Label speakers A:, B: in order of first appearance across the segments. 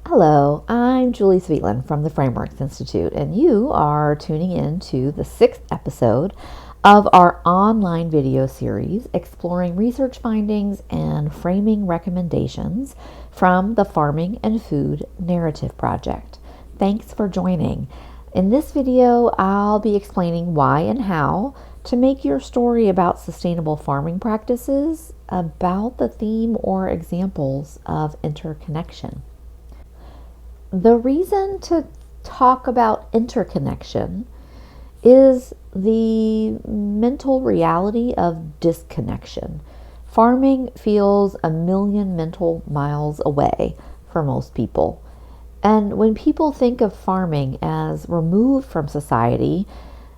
A: Hello, I'm Julie Sweetland from the Frameworks Institute, and you are tuning in to the 6th episode of our online video series exploring research findings and framing recommendations from the Farming and Food Narrative Project. Thanks for joining. In this video, I'll be explaining why and how to make your story about sustainable farming practices about the theme or examples of interconnection. The reason to talk about interconnection is the mental reality of disconnection. Farming feels a million mental miles away for most people. And when people think of farming as removed from society,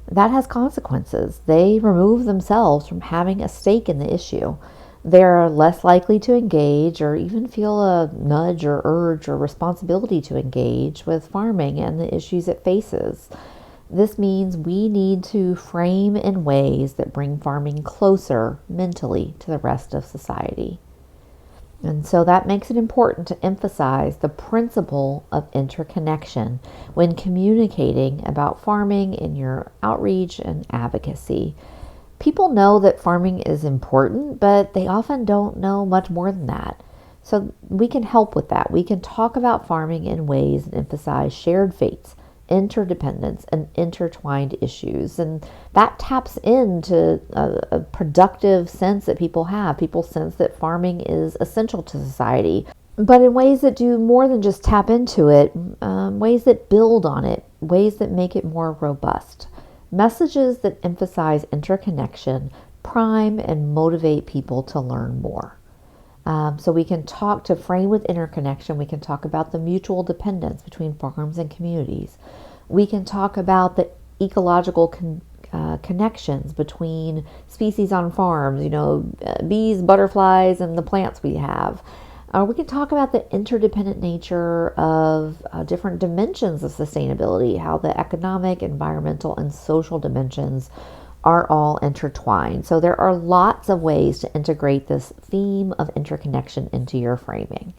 A: that has consequences. They remove themselves from having a stake in the issue. They're less likely to engage or even feel a nudge or urge or responsibility to engage with farming and the issues it faces. This means we need to frame in ways that bring farming closer mentally to the rest of society. And so that makes it important to emphasize the principle of interconnection when communicating about farming in your outreach and advocacy. People know that farming is important, but they often don't know much more than that. So we can help with that. We can talk about farming in ways that emphasize shared fates, interdependence, and intertwined issues. And that taps into a productive sense that people have. People sense that farming is essential to society, but in ways that do more than just tap into it, ways that build on it, ways that make it more robust. Messages that emphasize interconnection prime and motivate people to learn more. So we can talk to frame with interconnection. We can talk about the mutual dependence between farms and communities. We can talk about the ecological connections between species on farms, bees, butterflies, and the plants we have. We can talk about the interdependent nature of different dimensions of sustainability, how the economic, environmental, and social dimensions are all intertwined. So there are lots of ways to integrate this theme of interconnection into your framing.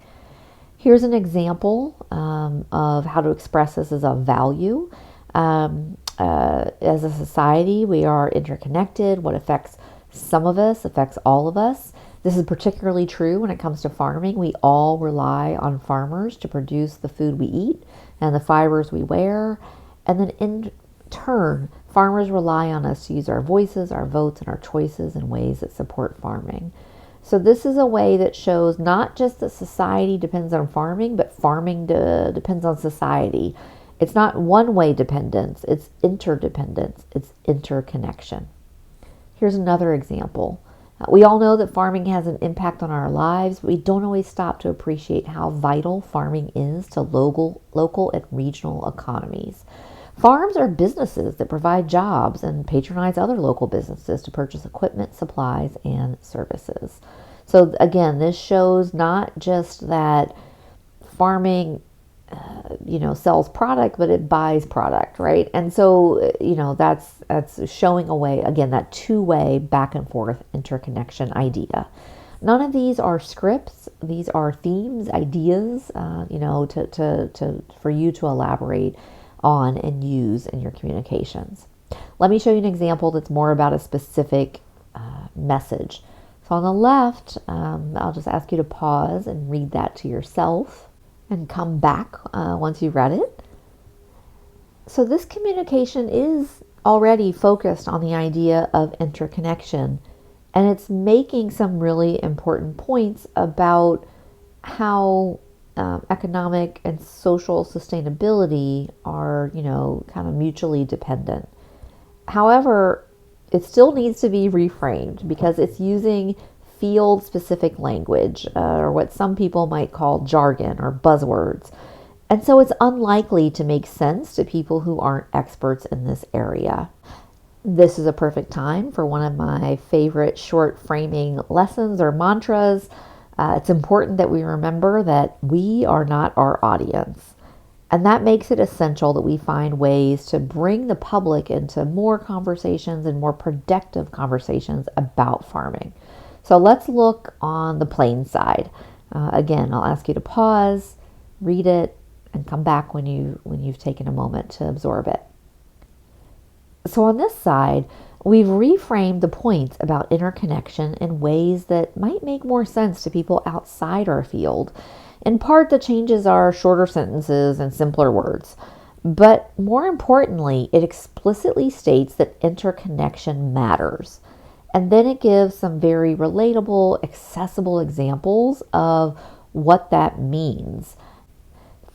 A: Here's an example of how to express this as a value. As a society, we are interconnected. What affects some of us affects all of us. This is particularly true when it comes to farming. We all rely on farmers to produce the food we eat and the fibers we wear. And then in turn, farmers rely on us to use our voices, our votes, and our choices in ways that support farming. So this is a way that shows not just that society depends on farming, but farming depends on society. It's not one-way dependence, it's interdependence, it's interconnection. Here's another example. We all know that farming has an impact on our lives, but we don't always stop to appreciate how vital farming is to local and regional economies. Farms are businesses that provide jobs and patronize other local businesses to purchase equipment, supplies, and services. So again, this shows not just that farming sells product, but it buys product, right? And so, that's showing away, again, that two-way back and forth interconnection idea. None of these are scripts. These are themes, ideas, for you to elaborate on and use in your communications. Let me show you an example that's more about a specific message. So on the left, I'll just ask you to pause and read that to yourself and come back once you've read it. So this communication is already focused on the idea of interconnection, and it's making some really important points about how economic and social sustainability are, kind of mutually dependent. However, it still needs to be reframed because it's using field-specific language, or what some people might call jargon or buzzwords. And so it's unlikely to make sense to people who aren't experts in this area. This is a perfect time for one of my favorite short framing lessons or mantras. It's important that we remember that we are not our audience. And that makes it essential that we find ways to bring the public into more conversations and more productive conversations about farming. So let's look on the plain side. Again, I'll ask you to pause, read it, and come back when you've taken a moment to absorb it. So on this side, we've reframed the points about interconnection in ways that might make more sense to people outside our field. In part, the changes are shorter sentences and simpler words. But more importantly, it explicitly states that interconnection matters. And then it gives some very relatable, accessible examples of what that means.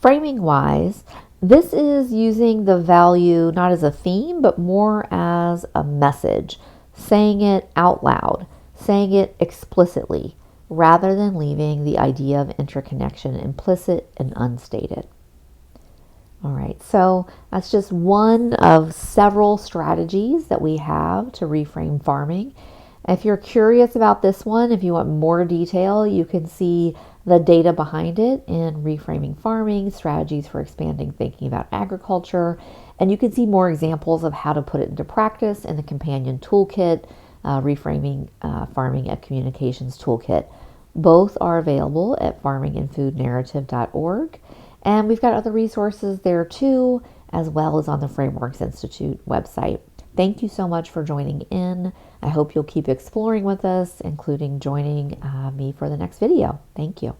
A: Framing wise, this is using the value not as a theme, but more as a message, saying it out loud, saying it explicitly, rather than leaving the idea of interconnection implicit and unstated. All right, so that's just one of several strategies that we have to reframe farming. If you're curious about this one, if you want more detail, you can see the data behind it in Reframing Farming, Strategies for Expanding Thinking About Agriculture, and you can see more examples of how to put it into practice in the companion toolkit, Reframing Farming a Communications Toolkit. Both are available at farmingandfoodnarrative.org. And we've got other resources there too, as well as on the Frameworks Institute website. Thank you so much for joining in. I hope you'll keep exploring with us, including joining me for the next video. Thank you.